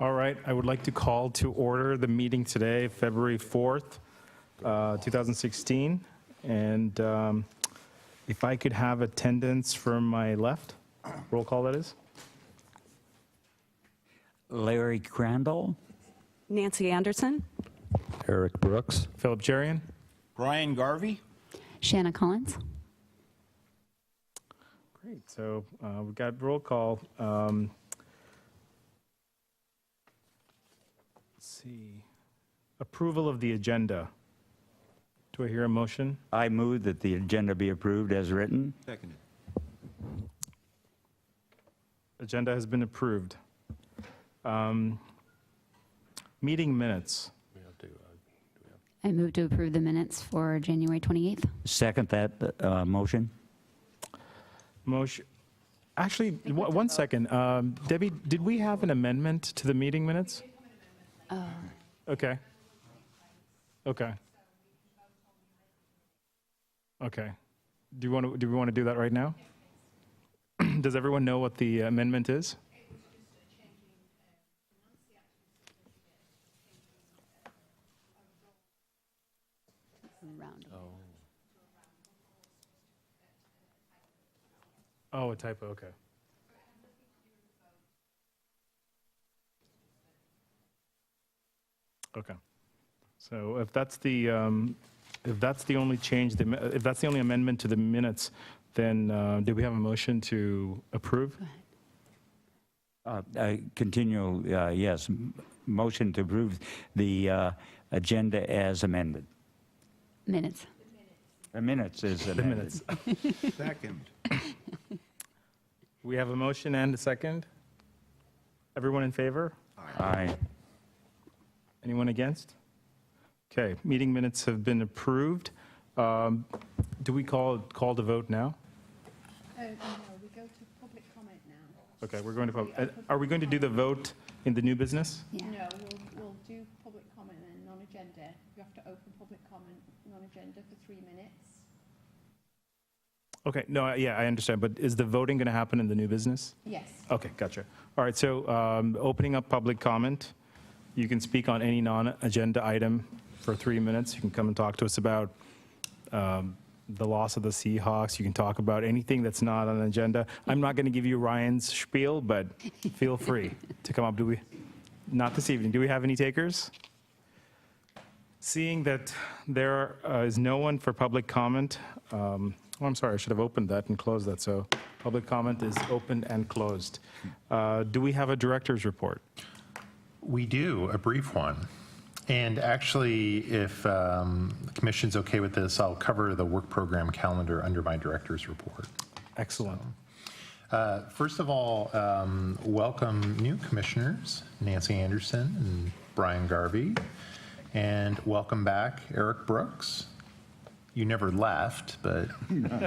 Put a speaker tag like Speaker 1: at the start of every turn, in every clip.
Speaker 1: All right, I would like to call to order the meeting today, February 4th, 2016. And if I could have attendance from my left, roll call that is.
Speaker 2: Larry Crandall.
Speaker 3: Nancy Anderson.
Speaker 4: Eric Brooks.
Speaker 1: Philip Jerian.
Speaker 5: Brian Garvey.
Speaker 6: Shanna Collins.
Speaker 1: Great, so we've got roll call. Let's see. Approval of the agenda. Do I hear a motion?
Speaker 2: I move that the agenda be approved as written.
Speaker 5: Seconded.
Speaker 1: Agenda has been approved. Meeting minutes.
Speaker 6: I move to approve the minutes for January 28th.
Speaker 2: Second that motion.
Speaker 1: Motion. Actually, one second. Debbie, did we have an amendment to the meeting minutes? Okay. Okay. Okay. Do we want to do that right now? Does everyone know what the amendment is? Oh, a typo, okay. Okay. So if that's the only change, if that's the only amendment to the minutes, then do we have a motion to approve?
Speaker 2: Continue, yes. Motion to approve the agenda as amended.
Speaker 6: Minutes.
Speaker 2: Minutes is
Speaker 1: The
Speaker 2: amended.
Speaker 1: minutes.
Speaker 5: Second.
Speaker 1: We have a motion and a second. Everyone in favor?
Speaker 2: Aye.
Speaker 1: Anyone against? Okay, meeting minutes have been approved. Do we call the vote now?
Speaker 7: No, we go to public comment now.
Speaker 1: Okay, we're going to, are we going to do the vote in the new business?
Speaker 6: Yeah.
Speaker 7: No, we'll do public comment and non-agenda. You have to open public comment, non-agenda for 3 minutes.
Speaker 1: Okay, no, yeah, I understand, but is the voting going to happen in the new business?
Speaker 7: Yes.
Speaker 1: Okay, gotcha. All right, so opening up public comment, you can speak on any non-agenda item for 3 minutes. You can come and talk to us about the loss of the Seahawks. You can talk about anything that's not on the agenda. I'm not going to give you Ryan's spiel, but feel free to come up. Do we? Not this evening. Do we have any takers? Seeing that there is no one for public comment, oh, I'm sorry, I should have opened that and closed that. So public comment is opened and closed. Do we have a director's report?
Speaker 4: We do, a brief one. And actually, if the commission's okay with this, I'll cover the work program calendar under my director's report.
Speaker 1: Excellent.
Speaker 4: First of all, welcome new commissioners, Nancy Anderson and Brian Garvey. And welcome back, Eric Brooks. You never left, but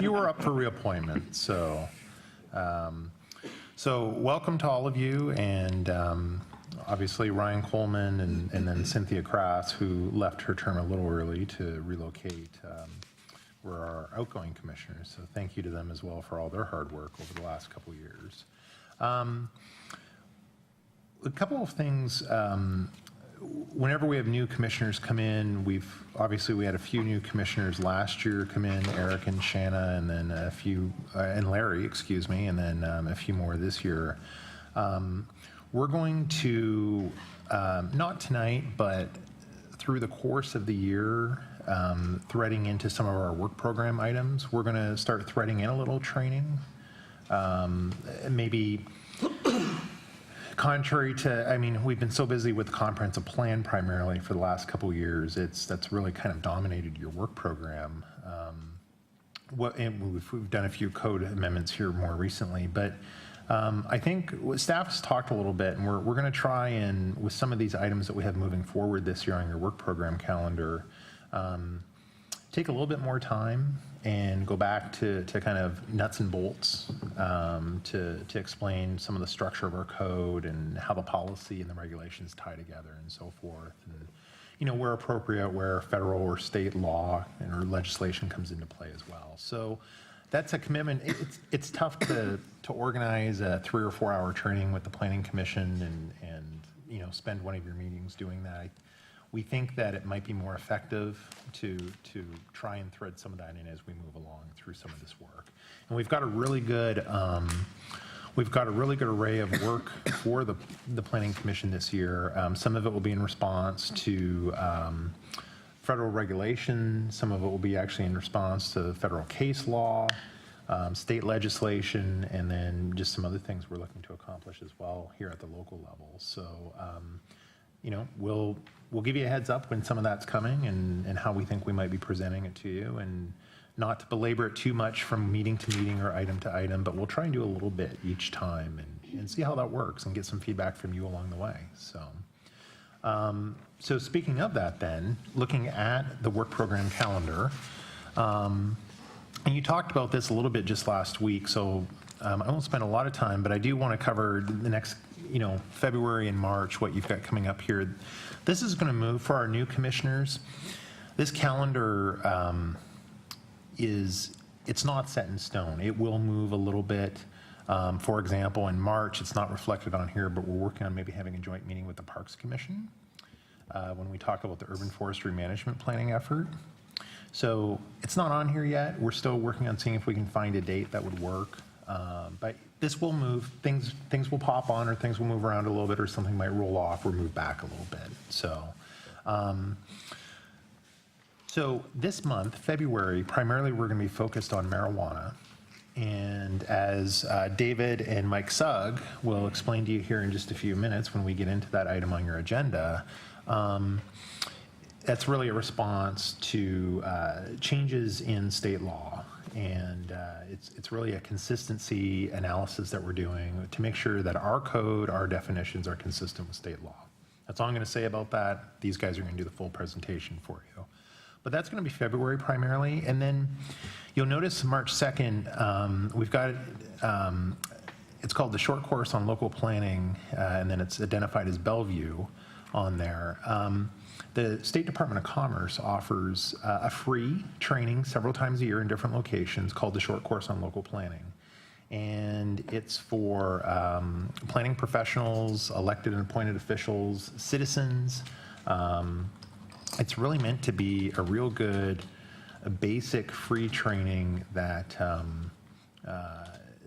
Speaker 4: you were up for reappointment. So welcome to all of you, and obviously Ryan Coleman and then Cynthia Crass, who left her term a little early to relocate, were our outgoing commissioners. So thank you to them as well for all their hard work over the last couple of years. A couple of things. Whenever we have new commissioners come in, we had a few new commissioners last year come in, Eric and Shanna, and then a few, and Larry, excuse me, and then a few more this year. We're going to, not tonight, but through the course of the year, threading into some of our work program items, we're going to start threading in a little training. Maybe contrary to, I mean, we've been so busy with the comprehensive plan primarily for the last couple of years. That's really kind of dominated your work program. And we've done a few code amendments here more recently, but I think staff has talked a little bit, and we're going to try and, with some of these items that we have moving forward this year on your work program calendar, take a little bit more time and go back to kind of nuts and bolts to explain some of the structure of our code and how the policy and the regulations tie together and so forth. And, you know, where appropriate, where federal or state law or legislation comes into play as well. So that's a commitment. It's tough to organize a 3 or 4 hour training with the Planning Commission and spend one of your meetings doing that. We think that it might be more effective to try and thread some of that in as we move along through some of this work. And we've got a really good array of work for the Planning Commission this year. Some of it will be in response to federal regulation. Some of it will be actually in response to federal case law, state legislation, and then just some other things we're looking to accomplish as well here at the local level. So, we'll give you a heads up when some of that's coming and how we think we might be presenting it to you, and not to belabor it too much from meeting to meeting or item to item, but we'll try and do a little bit each time and see how that works and get some feedback from you along the way. So speaking of that then, looking at the work program calendar, and you talked about this a little bit just last week, so I won't spend a lot of time, but I do want to cover the next, February and March, what you've got coming up here. This is going to move for our new commissioners. This calendar it's not set in stone. It will move a little bit. For example, in March, it's not reflected on here, but we're working on maybe having a joint meeting with the Parks Commission when we talk about the urban forestry management planning effort. So it's not on here yet. We're still working on seeing if we can find a date that would work. But this will move. Things will pop on, or things will move around a little bit, or something might roll off or move back a little bit. So this month, February, primarily we're going to be focused on marijuana. And as David and Mike Sugg will explain to you here in just a few minutes when we get into that item on your agenda, that's really a response to changes in state law. And it's really a consistency analysis that we're doing to make sure that our code, our definitions are consistent with state law. That's all I'm going to say about that. These guys are going to do the full presentation for you. But that's going to be February primarily. And then you'll notice March 2nd, we've got, it's called the Short Course on Local Planning, and then it's identified as Bellevue on there. The State Department of Commerce offers a free training several times a year in different locations called the Short Course on Local Planning. And it's for planning professionals, elected and appointed officials, citizens. It's really meant to be a real good, basic free training that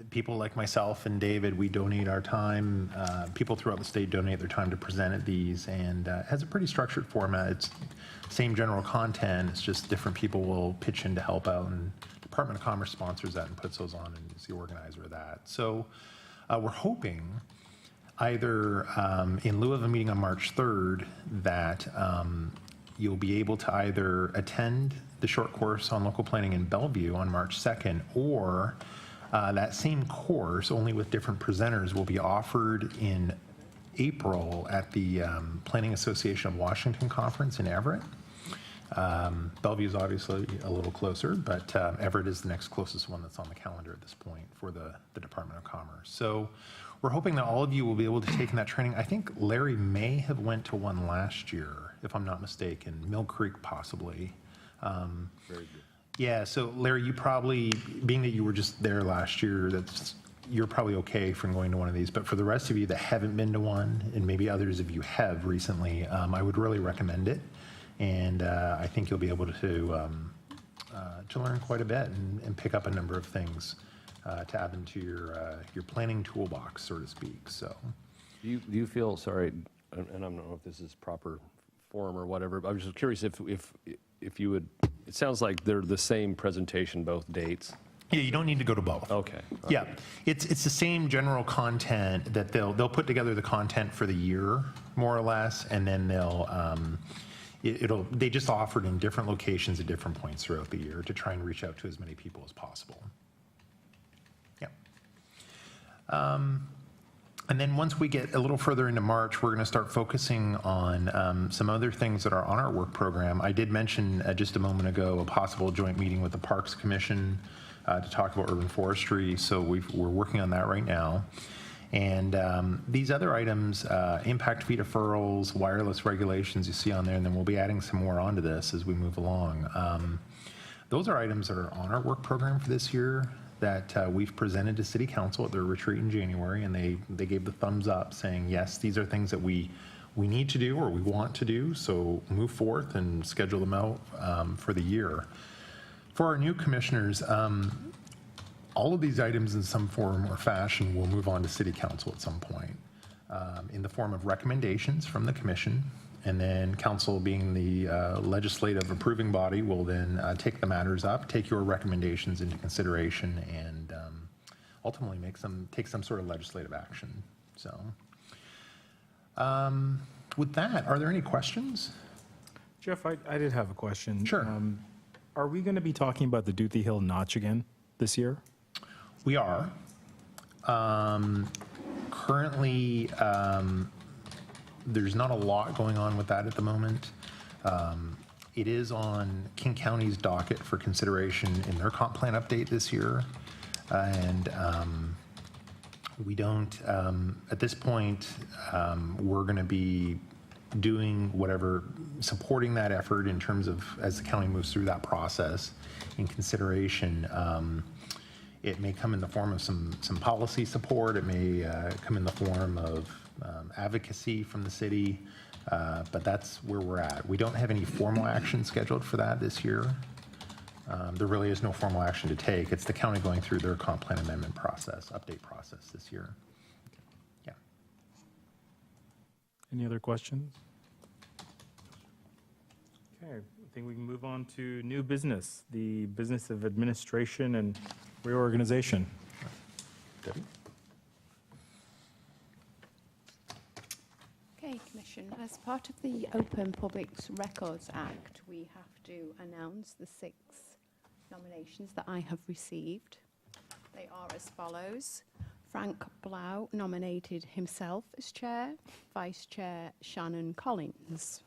Speaker 4: people like myself and David, we donate our time. People throughout the state donate their time to present at these, and it has a pretty structured format. It's same general content, it's just different people will pitch in to help out, and Department of Commerce sponsors that and puts those on and is the organizer of that. So we're hoping either in lieu of a meeting on March 3rd that you'll be able to either attend the short course on local planning in Bellevue on March 2nd, or that same course, only with different presenters, will be offered in April at the Planning Association of Washington Conference in Everett. Bellevue is obviously a little closer, but Everett is the next closest one that's on the calendar at this point for the Department of Commerce. So we're hoping that all of you will be able to take in that training. I think Larry may have went to one last year, if I'm not mistaken, Mill Creek possibly.
Speaker 5: Very good.
Speaker 4: Yeah, so Larry, you probably, being that you were just there last year, you're probably okay from going to one of these. But for the rest of you that haven't been to one, and maybe others of you have recently, I would really recommend it. And I think you'll be able to learn quite a bit and pick up a number of things to add into your planning toolbox, so to speak. So,
Speaker 5: Do you feel, sorry, and I don't know if this is proper form or whatever, but I was just curious if you would, it sounds like they're the same presentation, both dates.
Speaker 4: yeah, you don't need to go to both.
Speaker 5: Okay.
Speaker 4: Yeah, it's the same general content that they'll put together the content for the year, more or less, and then they just offer it in different locations at different points throughout the year to try and reach out to as many people as possible. Yeah. And then once we get a little further into March, we're going to start focusing on some other things that are on our work program. I did mention just a moment ago a possible joint meeting with the Parks Commission to talk about urban forestry. So we're working on that right now. And these other items, impact fee deferrals, wireless regulations you see on there, and then we'll be adding some more onto this as we move along. Those are items that are on our work program for this year that we've presented to City Council at their retreat in January, and they gave the thumbs up saying, yes, these are things that we we need to do or we want to do, so move forth and schedule them out for the year. For our new commissioners, all of these items in some form or fashion will move on to City Council at some point in the form of recommendations from the commission, and then council, being the legislative approving body, will then take the matters up, take your recommendations into consideration, and ultimately take some sort of legislative action. So with that, are there any questions?
Speaker 1: Jeff, I did have a question.
Speaker 4: Sure.
Speaker 1: Are we going to be talking about the Duthie Hill Notch again this year?
Speaker 4: We are. Currently, there's not a lot going on with that at the moment. It is on King County's docket for consideration in their comp plan update this year. And we don't, at this point, we're going to be doing whatever, supporting that effort in terms of as the county moves through that process in consideration. It may come in the form of some policy support. It may come in the form of advocacy from the city, but that's where we're at. We don't have any formal action scheduled for that this year. There really is no formal action to take. It's the county going through their comp plan amendment process, update process this year. Yeah.
Speaker 1: Any other questions? Okay, I think we can move on to new business, the business of administration and reorganization.
Speaker 7: Okay, Commission, as part of the Open Public Records Act, we have to announce the 6 nominations that I have received. They are as follows. Frank Blau nominated himself as chair, Vice Chair Shannon Collins.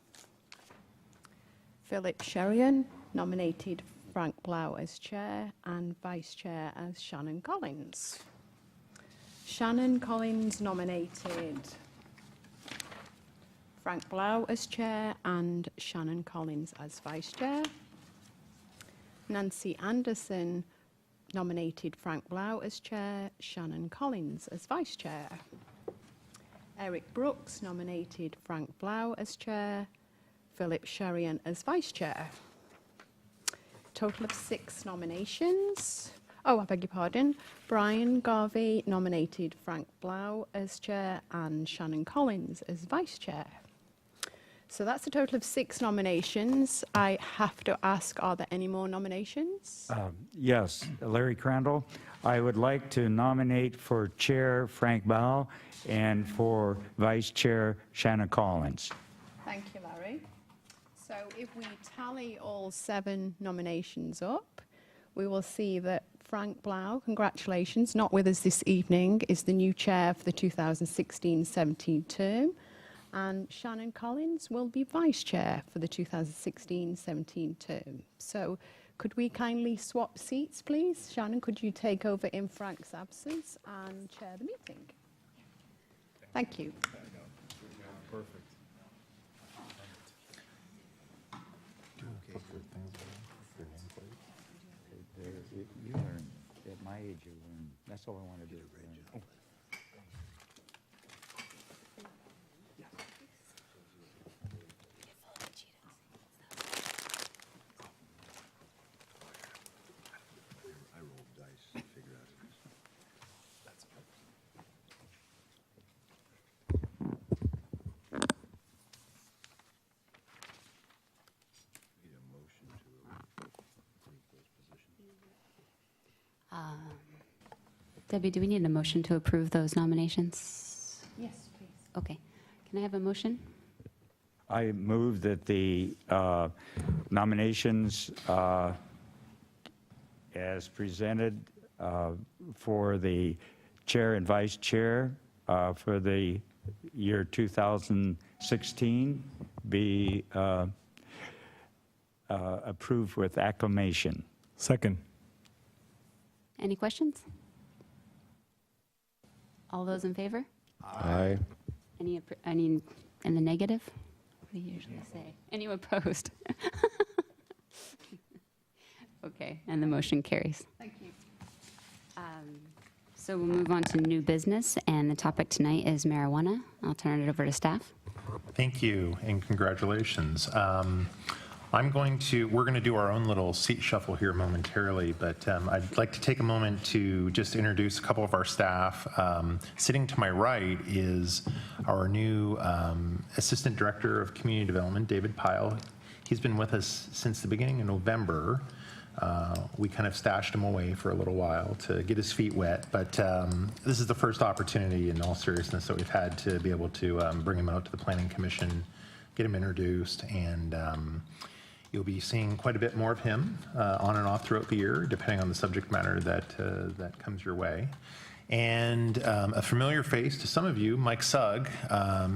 Speaker 7: Philip Sherian nominated Frank Blau as chair and Vice Chair as Shannon Collins. Shannon Collins nominated Frank Blau as chair and Shannon Collins as vice chair. Nancy Anderson nominated Frank Blau as chair, Shannon Collins as vice chair. Eric Brooks nominated Frank Blau as chair, Philip Sherian as vice chair. Total of 6 nominations. Oh, I beg your pardon. Brian Garvey nominated Frank Blau as chair and Shannon Collins as vice chair. So that's a total of 6 nominations. I have to ask, are there any more nominations?
Speaker 2: Yes, Larry Crandall. I would like to nominate for Chair Frank Blau and for Vice Chair Shannon Collins.
Speaker 7: Thank you, Larry. So if we tally all 7 nominations up, we will see that Frank Blau, congratulations, not with us this evening, is the new chair for the 2016-17 term. And Shannon Collins will be vice chair for the 2016-17 term. So could we kindly swap seats, please? Shannon, could you take over in Frank's absence and chair the meeting? Thank you.
Speaker 1: Perfect.
Speaker 2: You learn, at my age, you learn. That's all I want to do.
Speaker 6: Debbie, do we need a motion to approve those nominations?
Speaker 7: Yes, please.
Speaker 6: Okay. Can I have a motion?
Speaker 2: I move that the nominations as presented for the chair and vice chair for the year 2016 be approved with acclamation.
Speaker 1: Second.
Speaker 6: Any questions? All those in favor?
Speaker 5: Aye.
Speaker 6: Any in the negative? What do you usually say? Any opposed? Okay, and the motion carries.
Speaker 7: Thank you.
Speaker 6: So we'll move on to new business, and the topic tonight is marijuana. I'll turn it over to staff.
Speaker 4: Thank you and congratulations. We're going to do our own little seat shuffle here momentarily, but I'd like to take a moment to just introduce a couple of our staff. Sitting to my right is our new Assistant Director of Community Development, David Pyle. He's been with us since the beginning of November. We kind of stashed him away for a little while to get his feet wet, but this is the first opportunity in all seriousness that we've had to be able to bring him out to the Planning Commission, get him introduced, and you'll be seeing quite a bit more of him on and off throughout the year, depending on the subject matter that comes your way. And a familiar face to some of you, Mike Sugg.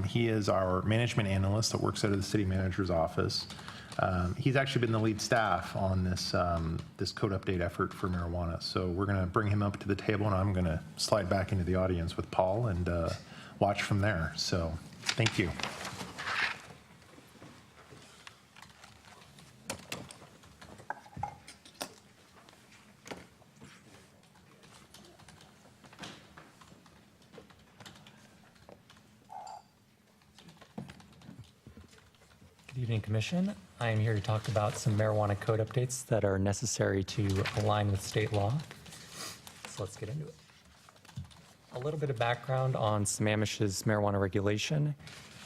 Speaker 4: He is our management analyst that works out of the city manager's office. He's actually been the lead staff on this code update effort for marijuana. So we're going to bring him up to the table, and I'm going to slide back into the audience with Paul and watch from there. So thank you.
Speaker 8: Good evening, Commission. I am here to talk about some marijuana code updates that are necessary to align with state law. So let's get into it. A little bit of background on Sammamish's marijuana regulation.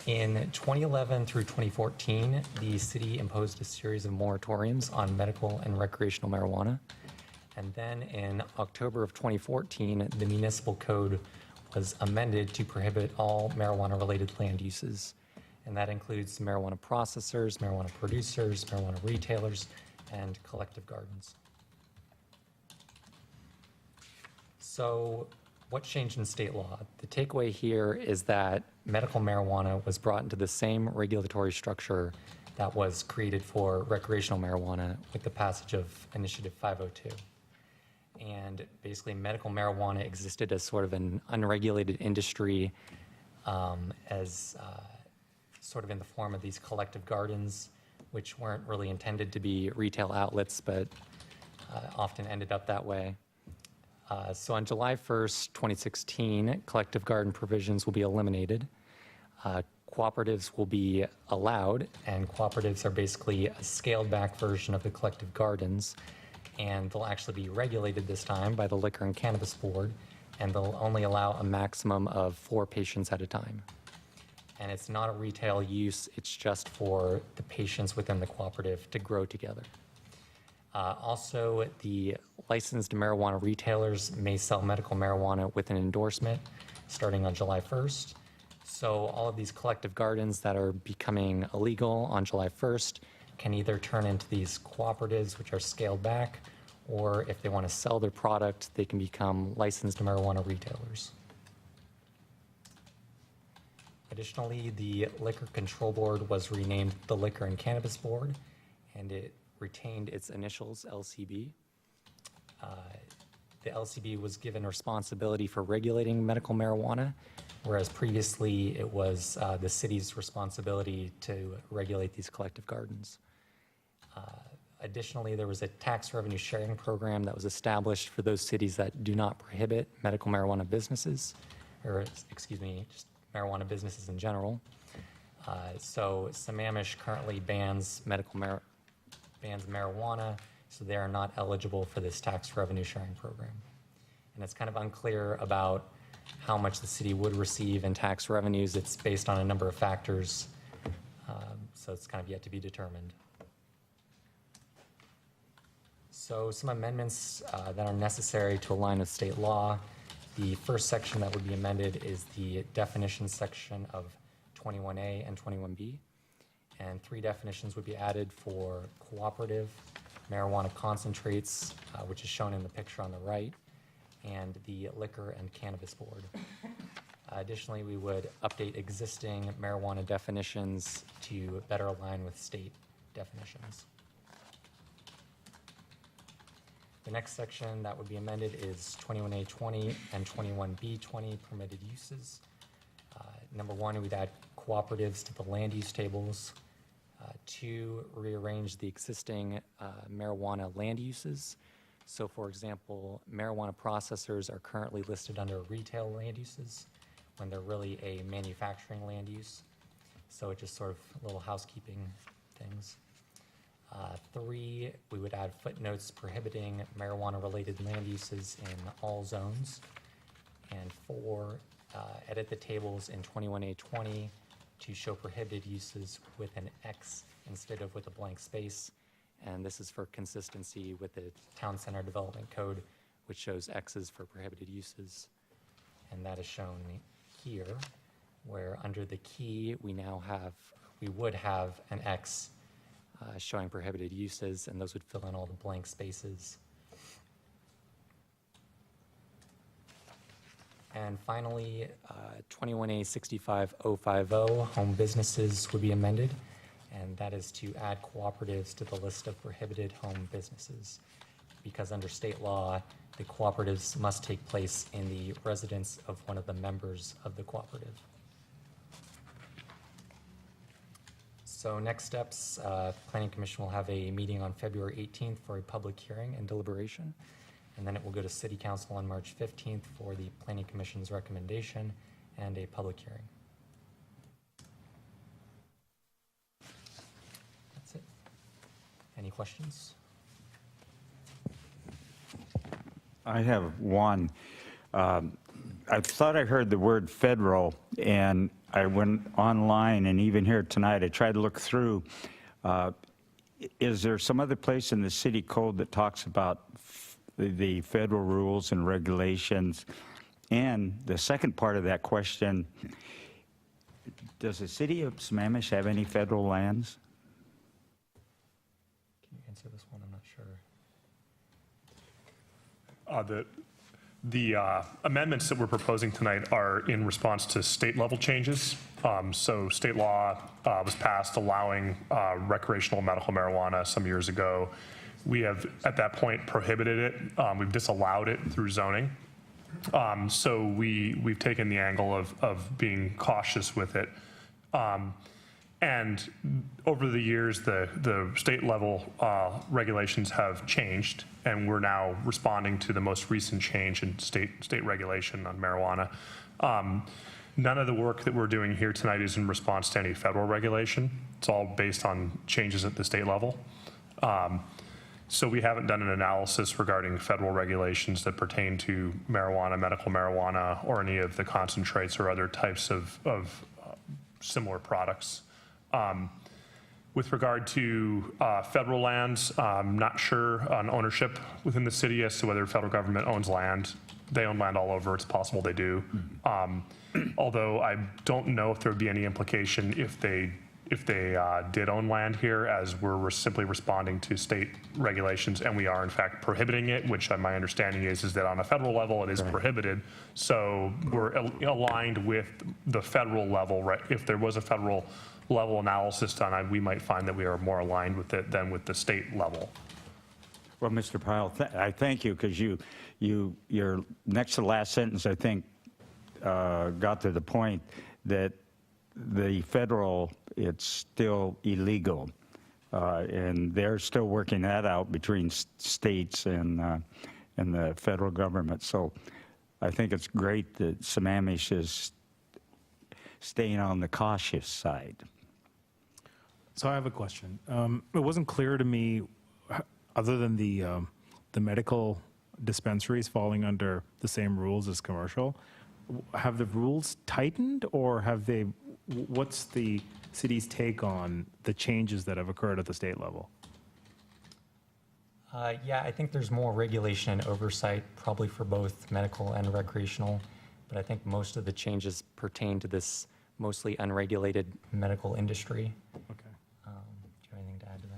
Speaker 8: In 2011 through 2014, the city imposed a series of moratoriums on medical and recreational marijuana. And then in October of 2014, the municipal code was amended to prohibit all marijuana-related land uses. And that includes marijuana processors, marijuana producers, marijuana retailers, and collective gardens. So what changed in state law? The takeaway here is that medical marijuana was brought into the same regulatory structure that was created for recreational marijuana with the passage of Initiative 502. And basically medical marijuana existed as sort of an unregulated industry sort of in the form of these collective gardens, which weren't really intended to be retail outlets, but often ended up that way. So on July 1st, 2016, collective garden provisions will be eliminated. Cooperatives will be allowed, and cooperatives are basically a scaled back version of the collective gardens, and they'll actually be regulated this time by the Liquor and Cannabis Board, and they'll only allow a maximum of 4 patients at a time. And it's not a retail use, it's just for the patients within the cooperative to grow together. Also, the licensed marijuana retailers may sell medical marijuana with an endorsement starting on July 1st. So all of these collective gardens that are becoming illegal on July 1st can either turn into these cooperatives, which are scaled back, or if they want to sell their product, they can become licensed marijuana retailers. Additionally, the Liquor Control Board was renamed the Liquor and Cannabis Board, and it retained its initials, LCB. The LCB was given responsibility for regulating medical marijuana, whereas previously it was the city's responsibility to regulate these collective gardens. Additionally, there was a tax revenue sharing program that was established for those cities that do not prohibit medical marijuana businesses, or excuse me, just marijuana businesses in general. So Sammamish currently bans marijuana, so they are not eligible for this tax revenue sharing program. And it's kind of unclear about how much the city would receive in tax revenues. It's based on a number of factors, so it's kind of yet to be determined. So some amendments that are necessary to align with state law. The first section that would be amended is the definition section of 21A and 21B. And 3 definitions would be added for cooperative, marijuana concentrates, which is shown in the picture on the right, and the Liquor and Cannabis Board. Additionally, we would update existing marijuana definitions to better align with state definitions. The next section that would be amended is 21A20 and 21B20 permitted uses. Number 1, we'd add cooperatives to the land use tables. 2, rearrange the existing marijuana land uses. So for example, marijuana processors are currently listed under retail land uses when they're really a manufacturing land use. So it just sort of little housekeeping things. 3, we would add footnotes prohibiting marijuana-related land uses in all zones. And 4, edit the tables in 21A20 to show prohibited uses with an X instead of with a blank space. And this is for consistency with the Town Center Development Code, which shows X's for prohibited uses. And that is shown here, where under the key, we would have an X showing prohibited uses, and those would fill in all the blank spaces. And finally, 21A 65050, home businesses would be amended, and that is to add cooperatives to the list of prohibited home businesses. Because under state law, the cooperatives must take place in the residence of one of the members of the cooperative. So next steps, Planning Commission will have a meeting on February 18th for a public hearing and deliberation. And then it will go to City Council on March 15th for the Planning Commission's recommendation and a public hearing. That's it. Any questions?
Speaker 2: I have one. I thought I heard the word federal, and I went online, and even here tonight, I tried to look through. Is there some other place in the city code that talks about the federal rules and regulations? And the second part of that question, does the city of Sammamish have any federal lands?
Speaker 8: Can you answer this one? I'm not sure.
Speaker 9: The amendments that we're proposing tonight are in response to state level changes. So state law was passed allowing recreational medical marijuana some years ago. We have at that point prohibited it. We've disallowed it through zoning. So we've taken the angle of being cautious with it. And over the years, the state level regulations have changed, and we're now responding to the most recent change in state regulation on marijuana. None of the work that we're doing here tonight is in response to any federal regulation. It's all based on changes at the state level. So we haven't done an analysis regarding federal regulations that pertain to marijuana, medical marijuana, or any of the concentrates or other types of similar products. With regard to federal lands, I'm not sure on ownership within the city as to whether the federal government owns land. They own land all over. It's possible they do. Although I don't know if there would be any implication if they did own land here, as we're simply responding to state regulations, and we are in fact prohibiting it, which my understanding is that on a federal level it is prohibited. So we're aligned with the federal level, right? If there was a federal level analysis done, we might find that we are more aligned with it than with the state level.
Speaker 2: Well, Mr. Pyle, I thank you, because your next to last sentence, I think, got to the point that the federal, it's still illegal, and they're still working that out between states and the federal government. So I think it's great that Sammamish is staying on the cautious side.
Speaker 1: So I have a question. It wasn't clear to me, other than the medical dispensaries falling under the same rules as commercial, have the rules tightened, or have they? What's the city's take on the changes that have occurred at the state level?
Speaker 8: Yeah, I think there's more regulation and oversight, probably for both medical and recreational, but I think most of the changes pertain to this mostly unregulated medical industry.
Speaker 1: Okay.
Speaker 8: Do you have anything to add to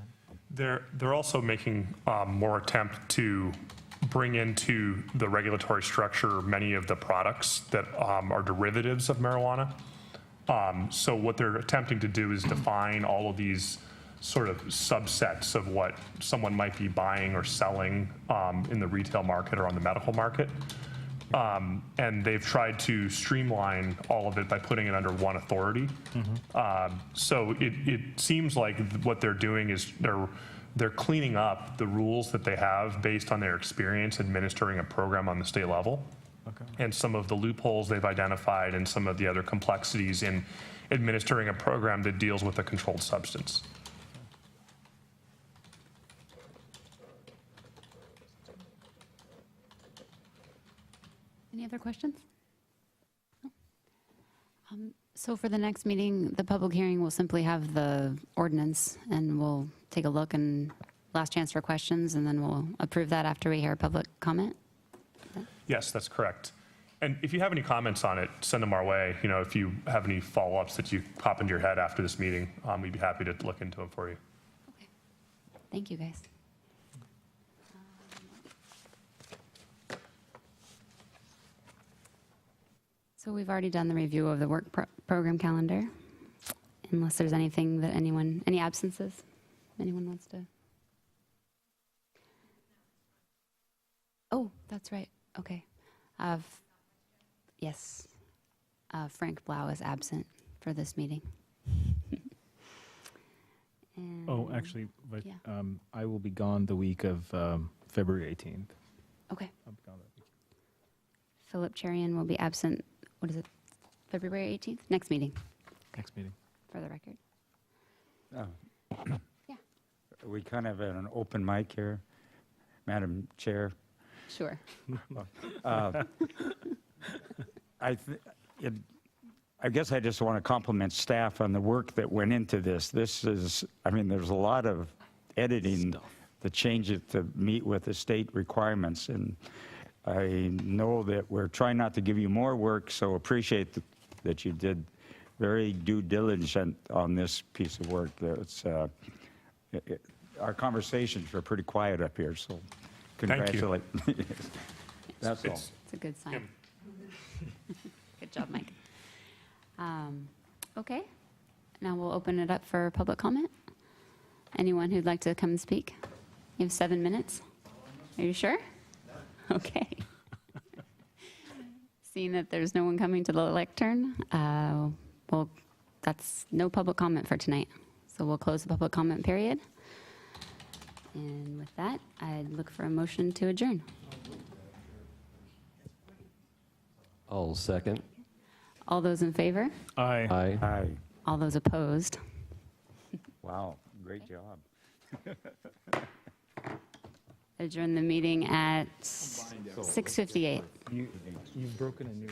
Speaker 8: that?
Speaker 9: They're also making more attempt to bring into the regulatory structure many of the products that are derivatives of marijuana. So what they're attempting to do is define all of these sort of subsets of what someone might be buying or selling in the retail market or on the medical market. And they've tried to streamline all of it by putting it under one authority. So it seems like what they're doing is they're cleaning up the rules that they have based on their experience administering a program on the state level.
Speaker 1: Okay.
Speaker 9: and some of the loopholes they've identified and some of the other complexities in administering a program that deals with a controlled substance.
Speaker 6: Any other questions? No? So for the next meeting, the public hearing will simply have the ordinance, and we'll take a look and last chance for questions, and then we'll approve that after we hear public comment?
Speaker 9: Yes, that's correct. And if you have any comments on it, send them our way. You know, if you have any follow-ups that you pop into your head after this meeting, we'd be happy to look into them for you.
Speaker 6: Okay. Thank you, guys. So we've already done the review of the work program calendar. Unless there's anything that any absences anyone wants to? Oh, that's right. Okay. Yes. Frank Blau is absent for this meeting.
Speaker 1: Oh,
Speaker 6: And-
Speaker 1: actually, but
Speaker 6: yeah.
Speaker 1: I will be gone the week of February 18th.
Speaker 6: Okay.
Speaker 1: I'll be gone that week.
Speaker 6: Philip Cherian will be absent, what is it, February 18th? Next meeting,
Speaker 1: Next meeting.
Speaker 6: for the record. Yeah.
Speaker 2: We kind of have an open mic here, Madam Chair.
Speaker 6: Sure.
Speaker 2: I guess I just want to compliment staff on the work that went into this. This is, I mean, there's a lot of editing, the changes to meet with the state requirements, and I know that we're trying not to give you more work, so appreciate that you did very due diligent on this piece of work. Our conversations were pretty quiet up here, so
Speaker 9: Thank you.
Speaker 2: congratulate. That's all.
Speaker 6: It's a good sign. Good job, Mike. Okay, now we'll open it up for public comment. Anyone who'd like to come and speak? You have 7 minutes. Are you sure? Okay. Seeing that there's no one coming to the lectern, well, that's no public comment for tonight. So we'll close the public comment period. And with that, I'd look for a motion to adjourn.
Speaker 5: I'll second.
Speaker 6: All those in favor?
Speaker 1: Aye.
Speaker 5: Aye.
Speaker 2: Hi.
Speaker 6: All those opposed?
Speaker 2: Wow, great job.
Speaker 6: Adjourn the meeting at 6:58.
Speaker 1: You've broken a new